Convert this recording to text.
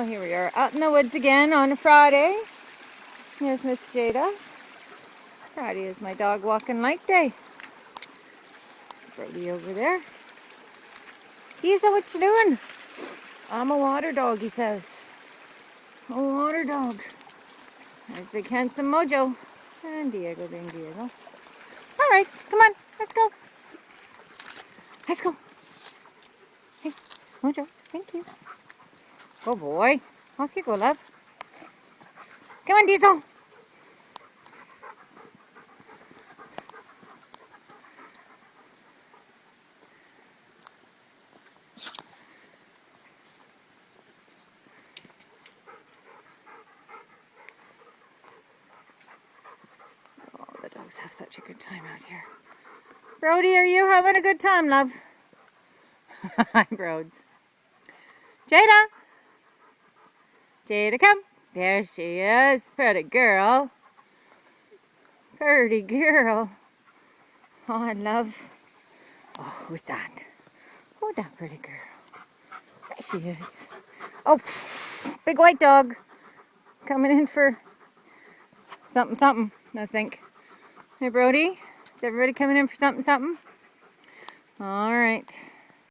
Oh, here we are out in the woods again on a Friday. Here's Miss Jada. Friday is my dog walking light day. Brody over there. Giza, what you doing? I'm a water dog, he says. A water dog. There's big handsome Mojo. And Diego being Diego. All right, come on, let's go. Let's go. Hey, Mojo, thank you. Go boy. Off you go, love. Come on, Diesel. Oh, the dogs have such a good time out here. Brody, are you having a good time, love? Hi, Broads. Jada. Jada, come. There she is. Pretty girl. Pretty girl. Oh, I love. Oh, who's that? Oh, that pretty girl. There she is. Oh, big white dog. Coming in for something, I think. Hey, Brody. Is everybody coming in for something? All right.